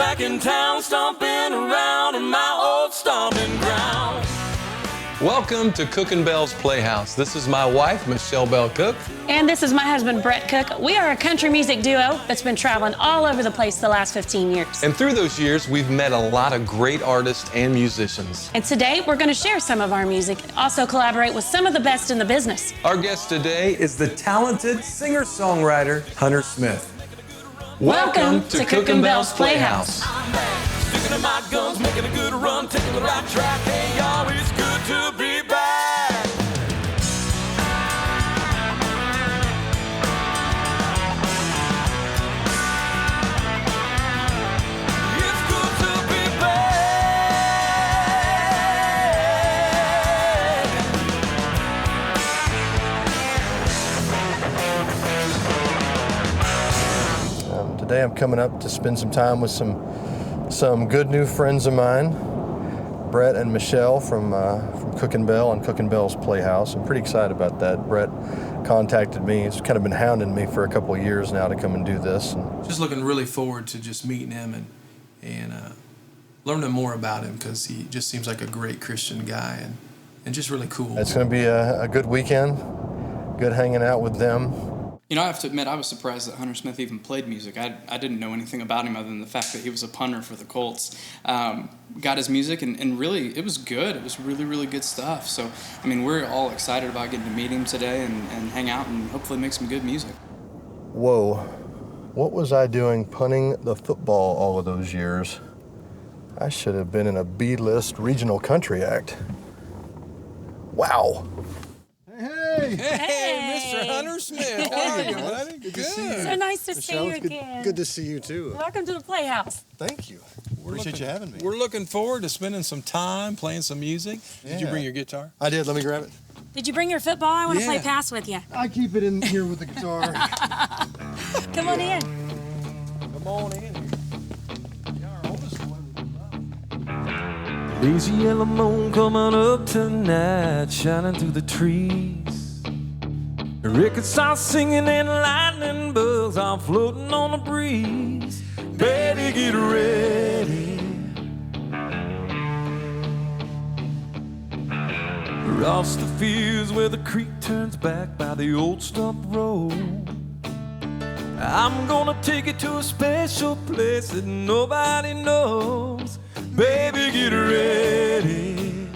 back in town, stomping around in my old stomping ground. Welcome to Cook and Belle's Playhouse. This is my wife, Michelle Belle Cook. And this is my husband, Brett Cook. We are a country music duo that's been traveling all over the place the last 15 years. And through those years, we've met a lot of great artists and musicians. And today, we're going to share some of our music, also collaborate with some of the best in the business. Our guest today is the talented singer-songwriter, Hunter Smith. Welcome to Cook and Belle's Playhouse. Sticking to my guns, making a good run, taking the right track. Hey, y'all, it's good to be back. It's good to be back. Today I'm coming up to spend some time with some good new friends of mine, Brett and Michelle from Cook and Belle and Cook and Belle's Playhouse. I'm pretty excited about that. Brett contacted me. He's kind of been hounding me for a couple of years now to come and do this. And just looking really forward to just meeting him and learning more about him, because he just seems like a great Christian guy and just really cool. It's going to be a good weekend, good hanging out with them. You know, I have to admit, I was surprised that Hunter Smith even played music. I didn't know anything about him other than the fact that he was a punter for the Colts. Got his music, and really, it was good. It was really, really good stuff. So, I mean, we're all excited about getting to meet him today and hang out and hopefully make some good music. Whoa, what was I doing punting the football all of those years? I should have been in a B-list regional country act. Wow. Hey, Mr. Hunter Smith. How are you, buddy? Good to see you. So nice to Michelle, see you again. Good to see you, too. Welcome to the Playhouse. Thank you. Appreciate you having me. We're looking forward to spending some time playing some music. Yeah. Did you bring your guitar? I did. Let me grab it. Did you bring your football? I want to Yeah. play pass with you. I keep it in here with the guitar. Come on in. Come on in here. Lazy yellow moon coming up tonight, shining through the trees. The record starts singing and lightning bugs are floating on the breeze. Baby, get ready. Across the fields where the creek turns back by the old stump road, I'm gonna take you to a special place that nobody knows. Baby, get ready.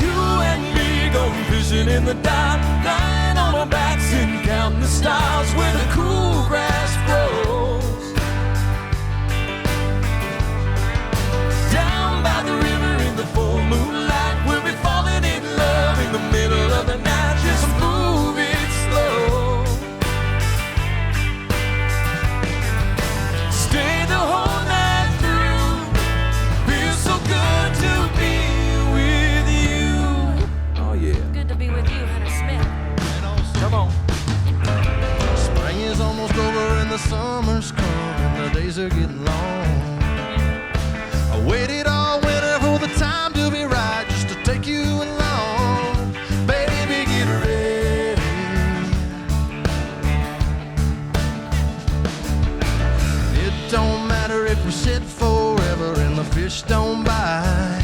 You and me going fishing in the dark, lying on our backs and counting the stars where the cool grass grows. Down by the river in the full moonlight, we'll be falling in love in the middle of the night. Just move it slow. Stay the whole night through. Feels so good to be with you. Oh yeah. Good to be with you, Hunter Smith. Come on. Spring is almost over and the summer's come and the days are getting long. I waited all winter for the time to be right, just to take you along. Baby, get ready. It don't matter if we sit forever and the fish don't bite.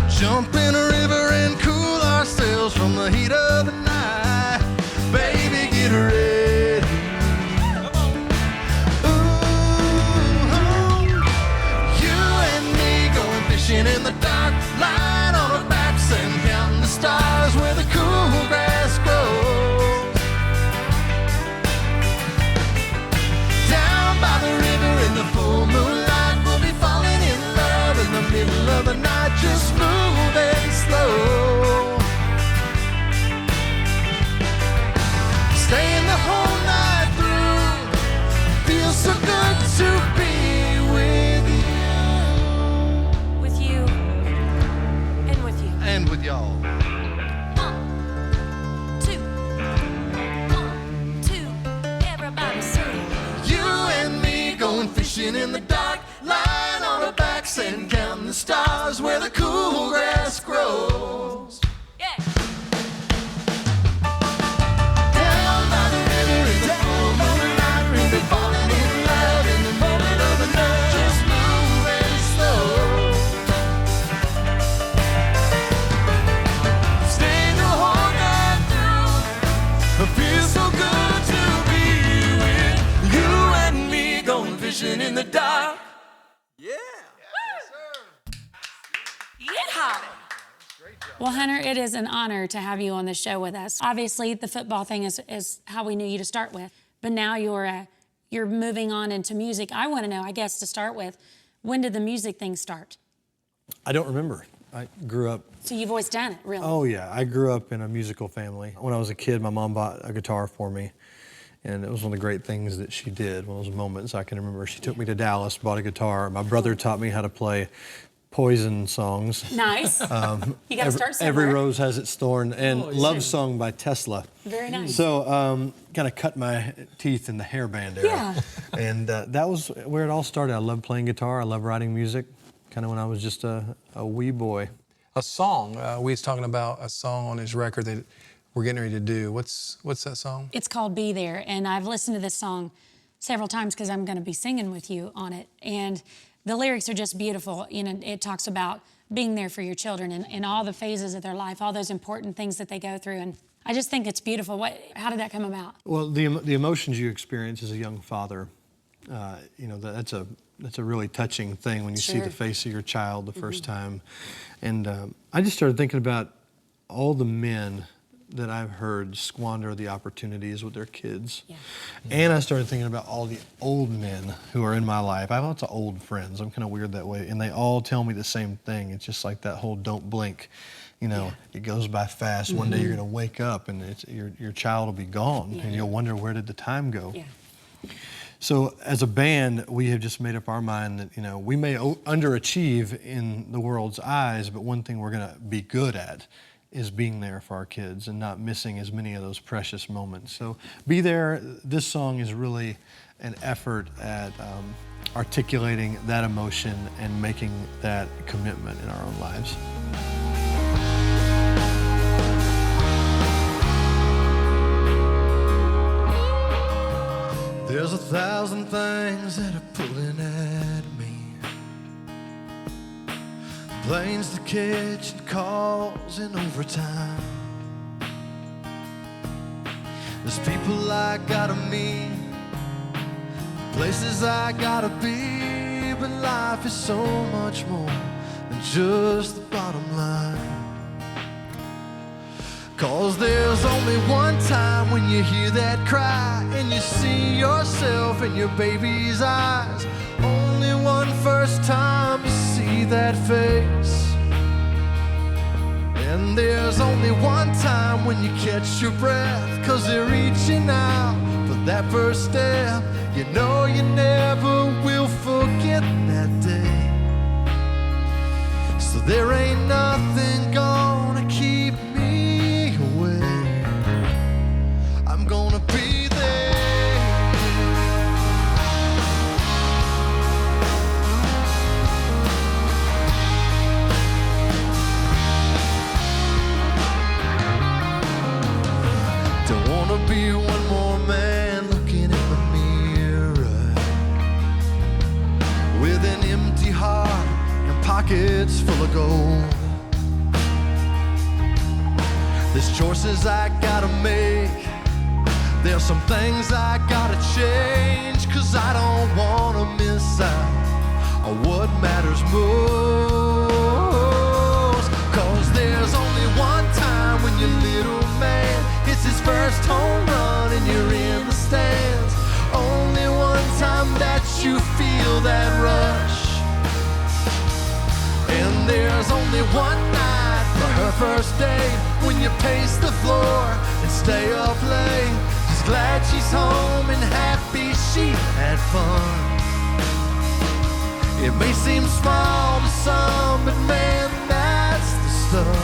Jump in a river and cool ourselves from the heat of the night. Baby, get ready. Ooh, you and me going fishing in the dark, lying on our backs and counting the stars where the cool grass grows. Down by the river in the full moonlight, we'll be falling in love in the middle of the night, just moving slow. Staying the whole night through. Feels so good to be with you. With you. And with you. And with y'all. 1, 2. 1, 2. Everybody sing. You and me going fishing in the dark, lying on our backs and counting the stars where the cool grass grows. Yeah. Down by the river in the full moonlight. Well, Hunter, it is an honor to have you on the show with us. Obviously, the football thing is how we knew you to start with, but now you're moving on into music. I want to know, I guess, to start with, when did the music thing start? I don't remember. I grew up. So you've always done it, really? Oh, yeah. I grew up in a musical family. When I was a kid, my mom bought a guitar for me, and it was one of the great things that she did. One of those moments I can remember. She took me to Dallas, bought a guitar. My brother taught me how to play Poison songs. Nice. You got to start somewhere. Every Rose Has Its Thorn, and Love Song by Tesla. Very nice. So kind of cut my teeth in the hairband era. Yeah. And that was where it all started. I loved playing guitar. I loved writing music, kind of when I was just a wee boy. A song. We was talking about a song on his record that we're getting ready to do. What's that song? It's called Be There, and I've listened to this song several times because I'm going to be singing with you on it. And the lyrics are just beautiful. You know, it talks about being there for your children in all the phases of their life, all those important things that they go through. And I just think it's beautiful. How did that come about? Well, the emotions you experience as a young father, you know, that's a really touching thing when you see the face of your child the first time. And I just started thinking about all the men that I've heard squander the opportunities with their kids. Yeah. And I started thinking about all the old men who are in my life. I have lots of old friends. I'm kind of weird that way. And they all tell me the same thing. It's just like that whole don't blink. You know, it goes by fast. One day you're going to wake up and your child will be gone. And you'll wonder, where did the time go? Yeah. So as a band, we have just made up our mind that, you know, we may underachieve in the world's eyes, but one thing we're going to be good at is being there for our kids and not missing as many of those precious moments. So Be There, this song is really an effort at articulating that emotion and making that commitment in our own lives. There's 1,000 things that are pulling at me. Planes to catch and calls in overtime. There's people I gotta meet, places I gotta be, but life is so much more than just the bottom line. 'Cause there's only one time when you hear that cry and you see yourself in your baby's eyes. Only one first time you see that face. And there's only one time when you catch your breath, 'cause they're reaching out for that first step. You know you never will forget that day. So there ain't nothing gonna keep me away. I'm gonna be there. Don't wanna be one more man looking in the mirror with an empty heart and pockets full of gold. There's choices I gotta make. There's some things I gotta change, 'cause I don't wanna miss out on what matters most. 'Cause there's only one time when your little man hits his first home run and you're in the stands. Only one time that you feel that rush. And there's only one night for her first date when you pace the floor and stay up late. Just glad she's home and happy she had fun. It may seem small to some, but man, that's the stuff.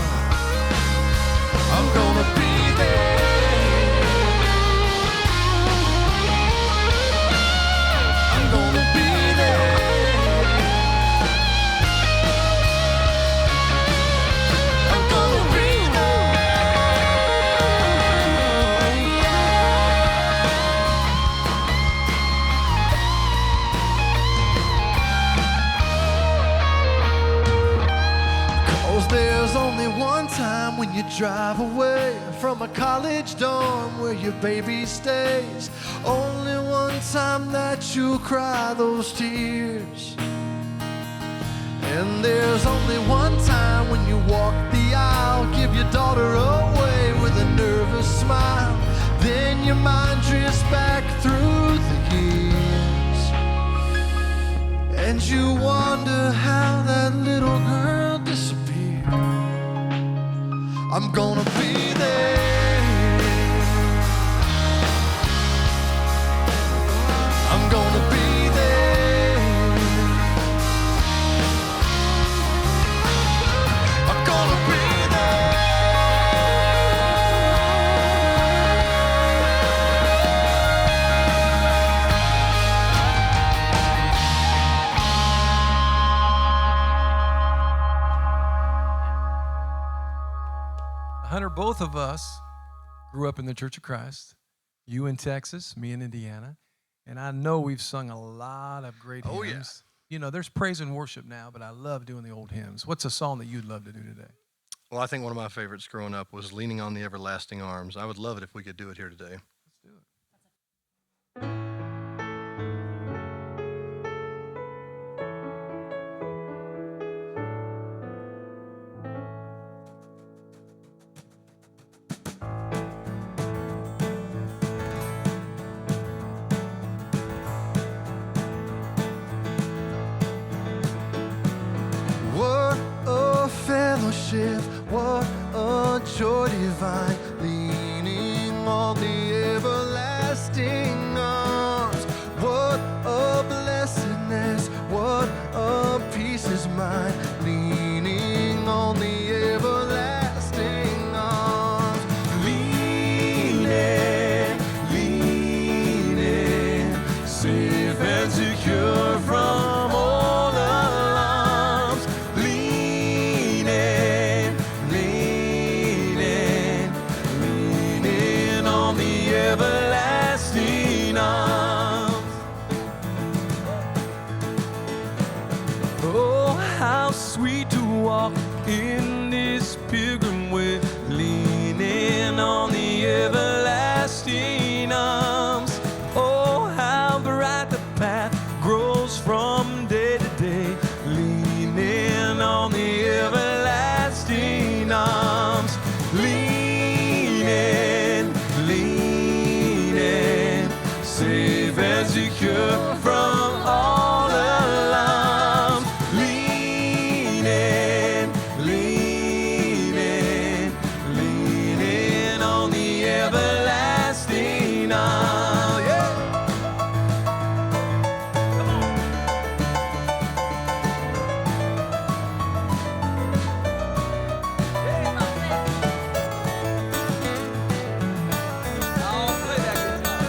I'm gonna be there. I'm gonna be there. I'm gonna be there. Yeah. 'Cause there's only one time when you drive away from a college dorm where your baby stays. Only one time that you cry those tears. And there's only one time when you walk the aisle, give your daughter away with a nervous smile. Then your mind drifts back through the years, and you wonder how that little girl disappeared. I'm gonna be there. I'm gonna be there. I'm gonna be there. Hunter, both of us grew up in the Church of Christ. You in Texas, me in Indiana. And I know we've sung a lot of great hymns. Oh, yeah. You know, there's praise and worship now, but I love doing the old hymns. What's a song that you'd love to do today? Well, I think one of my favorites growing up was Leaning on the Everlasting Arms. I would love it if we could do it here today. Let's do it. What a fellowship, what a joy divine, leaning on the everlasting arms. What a blessedness, what a peace is mine, leaning on the everlasting arms. Leaning, leaning, safe and secure from all alarms. Leaning, leaning, leaning on the everlasting arms. Oh, how sweet to walk in this pilgrim way, leaning on the everlasting arms. Oh, how bright the path grows from day to day, leaning on the everlasting arms. Leaning, leaning, safe and secure from all alarms. Leaning, leaning, leaning on the everlasting arms. Yeah. Come on. I'll play that guitar.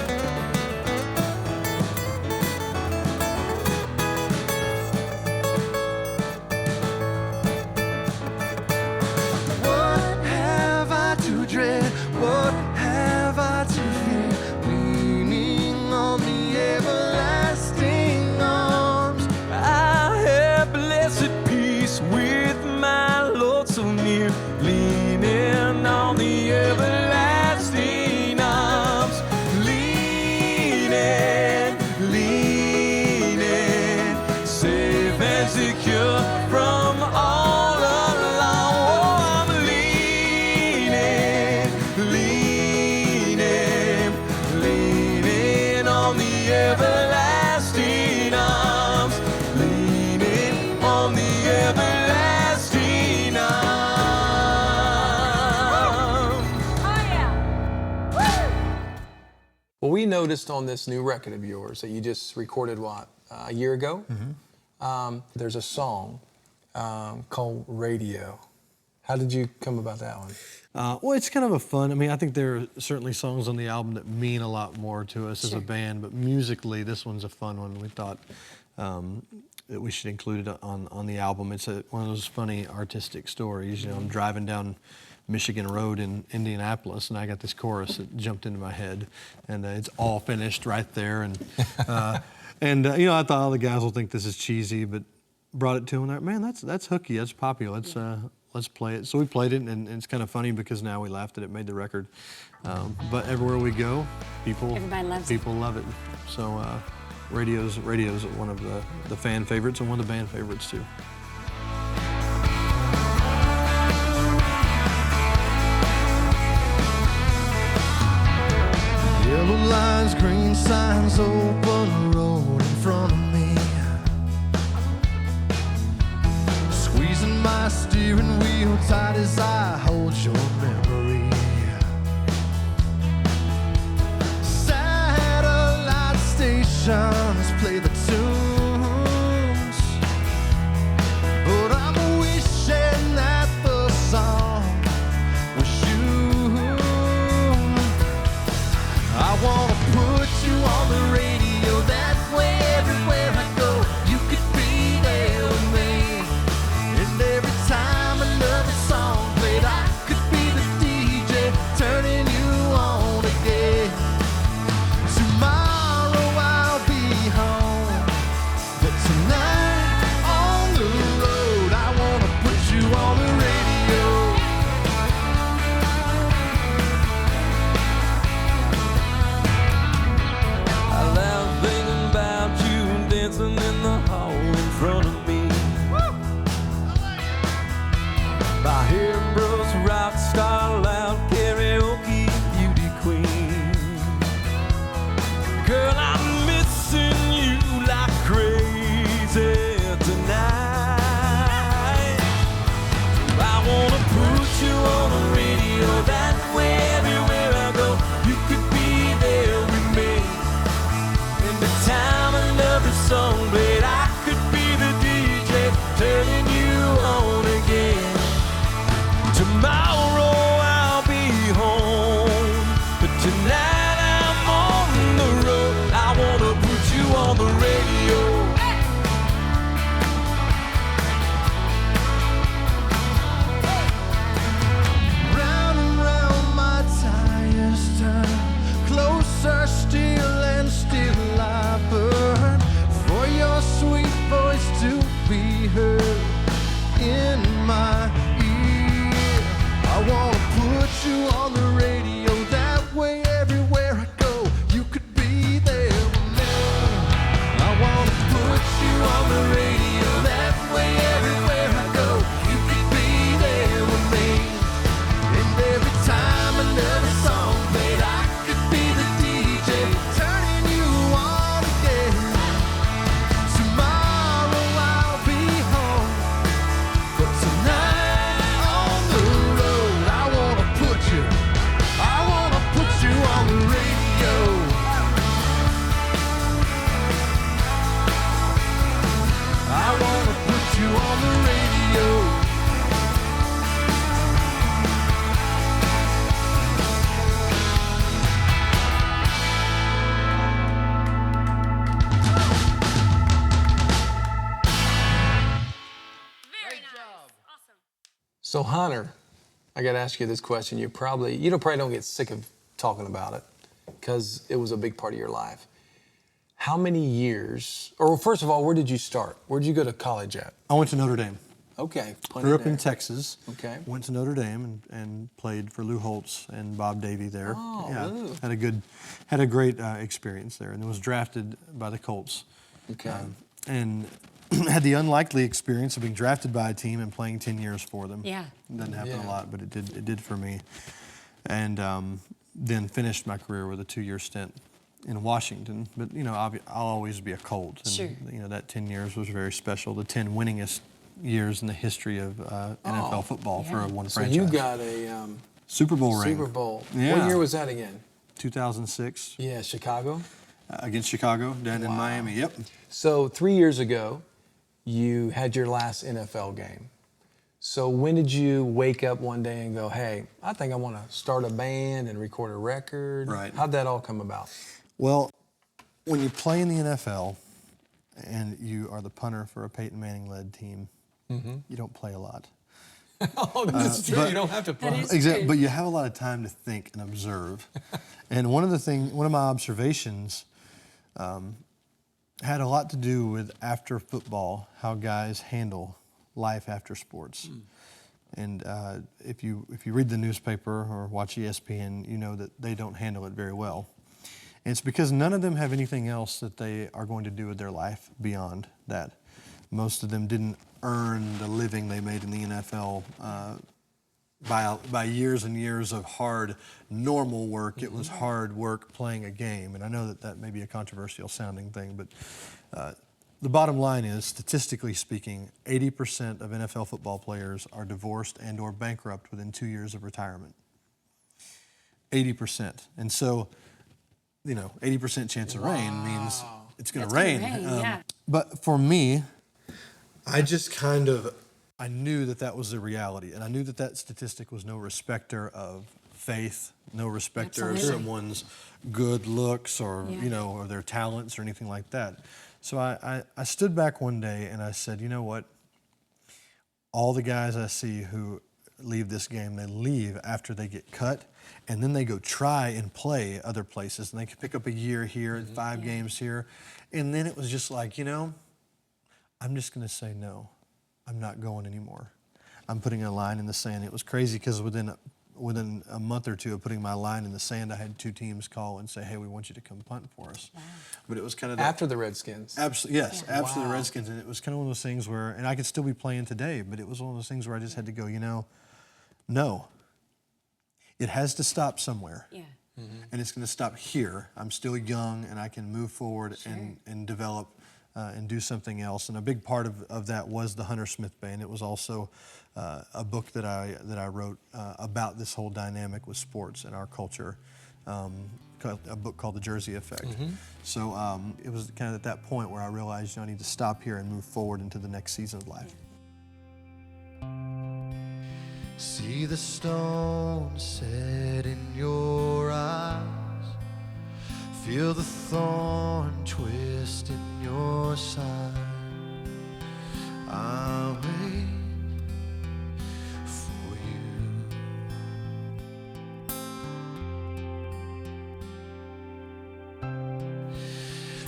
What have I to dread? What have I to fear? Leaning on the everlasting arms. I have blessed peace with my Lord so near, leaning on the everlasting arms. Leaning, leaning, safe and secure from all alarm. Oh, I'm leaning, leaning, leaning on the everlasting arms. Leaning on the everlasting arms. Well, we noticed on this new record of yours that you just recorded, what, a year ago? There's a song called Radio. How did you come about that one? Well, it's kind of a fun. I mean, I think there are certainly songs on the album that mean a lot more to us as a band, but musically, this one's a fun one. We thought that we should include it on the album. It's one of those funny artistic stories. You know, I'm driving down Michigan Road in Indianapolis, and I got this chorus that jumped into my head, and it's all finished right there. And you know, I thought, oh, the guys will think this is cheesy, but brought it to them. And they're, man, that's hooky, that's popular. Let's play it. So we played it, and it's kind of funny because now we laughed at it, made the record. But everywhere we go, people love it. So radio's one of the fan favorites and one of the band favorites too. lines, green signs, open road in front of me. Squeezing my steering wheel tight as I hold your memory. Satellite stations play the tunes, but I'm wishing that the song was you. I wanna put you on the radio, that way everywhere I go you could be there with me. And every time another song played, I could be the DJ turning you on again. Tomorrow I'll be home, but tonight on the road I wanna put you on the radio. I love thinking about you dancing in the hall in front of me. My hair brush, rock star, loud karaoke, beauty queen. Girl, I'm missing you like crazy tonight. I wanna put you on the radio, that way everywhere I go you could be there with me. And the time another song played, I could be the DJ turning you on again. Tomorrow I'll be home, but tonight I'm on the road. I wanna put you on the radio. Round and round my tires turn, closer still and still I burn for your sweet voice to be heard in my ear. I wanna put you on the radio, that way everywhere I go you could be there with me. I wanna put you on the radio, that way everywhere I go you could be there with me. And every time another song played, I could be the DJ turning you on again. Tomorrow I'll be home, but tonight on the road I wanna put you on the radio. I wanna put you on the radio. So Hunter, I got to ask you this question. You probably don't get sick of talking about it because it was a big part of your life. How many years, or first of all, where did you start? Where did you go to college at? I went to Notre Dame. Okay. Grew up in Texas. Okay. Went to Notre Dame and played for Lou Holtz and Bob Davie there. Oh, yeah, Lou. had a great experience there, and was drafted by the Colts. Okay. And had the unlikely experience of being drafted by a team and playing 10 years for them. Yeah. It doesn't happen Yeah. a lot, but it did for me. And then finished my career with a 2-year stint in Washington. But I'll always be a Colt. And, Sure. That 10 years was very special. The 10 winningest years in the history of NFL football for one So franchise. you got a Super Bowl ring. Super Bowl. Yeah. What year was that again? 2006 Yeah, Chicago. against Chicago down in Miami. Yep. So 3 years ago, you had your last NFL game. So when did you wake up one day and go, hey, I think I want to start a band and record a record? Right. How'd that all come about? Well, when you play in the NFL and you are the punter for a Peyton Manning-led team, you don't play a lot. Oh, that's true. You don't have to That punt. is Exactly, true. but you have a lot of time to think and observe. And one of my observations had a lot to do with after football, how guys handle life after sports. And if you read the newspaper or watch ESPN, you know that they don't handle it very well. And it's because none of them have anything else that they are going to do with their life beyond that. Most of them didn't earn the living they made in the NFL by years and years of hard, normal work. It was hard work playing a game. And I know that may be a controversial sounding thing, but the bottom line is, statistically speaking, 80% of NFL football players are divorced and or bankrupt within 2 years of retirement. 80%. And so, 80% chance of rain means it's going to rain. Yeah. But for me, I just I knew that was the reality. And I knew that statistic was no respecter of faith, no respecter of someone's good looks or, or their talents or anything like that. So I stood back one day and I said, you know what? All the guys I see who leave this game, they leave after they get cut, and then they go try and play other places, and they can pick up a year here and 5 games here. And then it was just like, I'm just going to say no. I'm not going anymore. I'm putting a line in the sand. It was crazy because within a month or two of putting my line in the sand, I had 2 teams call and say, hey, we want you to come punt for us. Wow. But it was kind of after the Redskins. Absolutely, yes, after the Redskins. And it was kind of one of those things where, and I could still be playing today, but it was one of those things where I just had to go, no. It has to stop somewhere. Yeah. And it's going to stop here. I'm still young, and I can move forward and develop and do something else. And a big part of that was the Hunter Smith Band. It was also a book that I wrote about this whole dynamic with sports and our culture, a book called The Jersey Effect. So it was kind of at that point where I realized I need to stop here and move forward into the next season of life. See the stone set in your eyes. Feel the thorn twist in your side. I'll wait for you.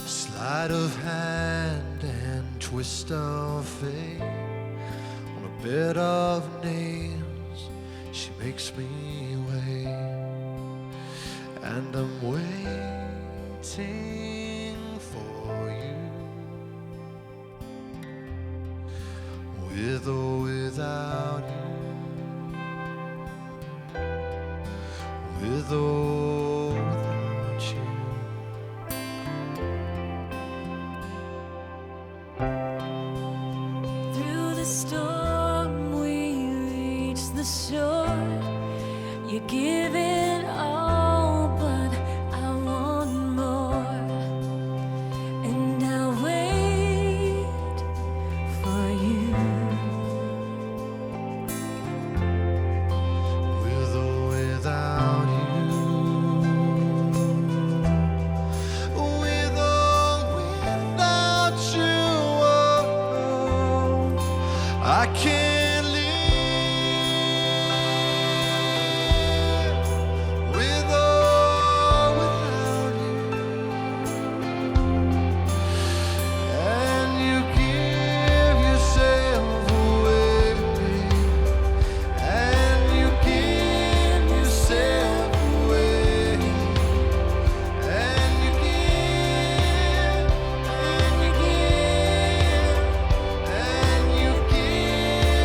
Sleight of hand and twist of fate. On a bed of nails, she makes me wait, and I'm waiting for you, with or without you, with or without you. Through the storm we reach the shore. You give it all, but I want more. And I'll wait for you, With or without you, with or without you, oh, I can't live. With or without you, and you give yourself away, and you give yourself away, and you give, and you give, and you give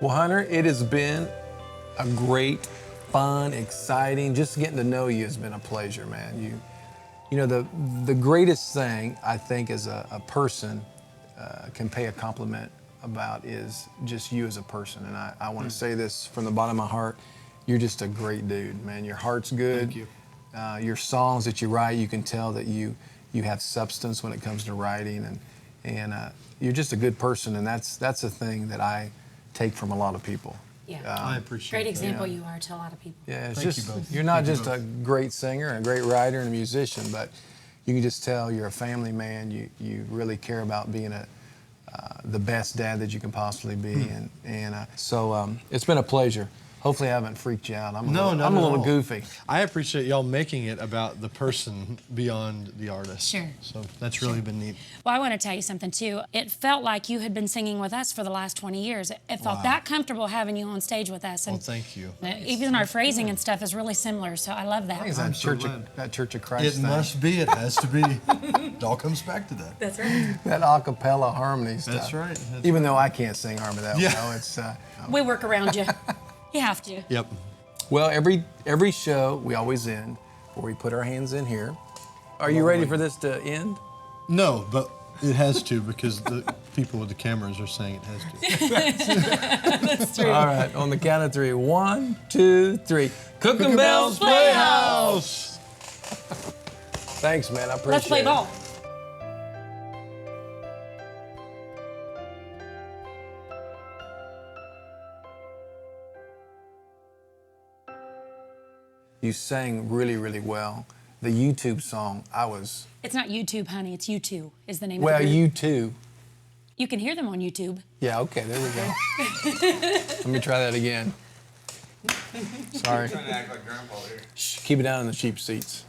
Well, Hunter, it has been a great, fun, exciting, just getting to know you has been a pleasure, man. You know, the greatest thing I think as a person can pay a compliment about is just you as a person. And I want to say this from the bottom of my heart. You're just a great dude, man. Your heart's good. Thank you. Your songs that you write, you can tell that you have substance when it comes to writing, and you're just a good person, and that's a thing that I take from a lot you people. Yeah. I appreciate Great that. example you are to a lot of people. Yeah, it's Thank just you both. you're not Thank you just a great singer and a great writer and a musician, but you can just tell you're a family man. You really care about being the best dad that you can possibly be, and so it's been a pleasure. Hopefully I haven't freaked you out. I'm a little goofy. I appreciate y'all making it about the person beyond the artist. Sure. So that's really been neat. Well, I want to tell you something too. It felt like you had been singing with us for the last 20 years. It felt that comfortable having you on stage with us. And Well, thank you. even our phrasing and stuff is really similar, so I love that. I think it's I'm that so Church of Christ It thing. must be. It has to be. It all comes back to that. That's right. That a cappella harmony stuff. That's right. That's Even though I can't sing harmony that Yeah. well, it's. We work around you. You have to. Yep. Well, every show we always end where we put our hands in here. Are you ready for this to end? No, but it has to because the people with the cameras are saying it has to. That's true. All right, on the count of three. 1, 2, 3. Cooking Belle's Playhouse. Thanks, man. I appreciate it. Let's play ball. You sang really, really well. The YouTube song, It's not YouTube, honey. It's U2 is the name well, of the group. you too. You can hear them on YouTube. Yeah, okay, there we go. Let me try that again. Sorry. Trying to act like grandpa here. Shh, keep it down in the cheap seats.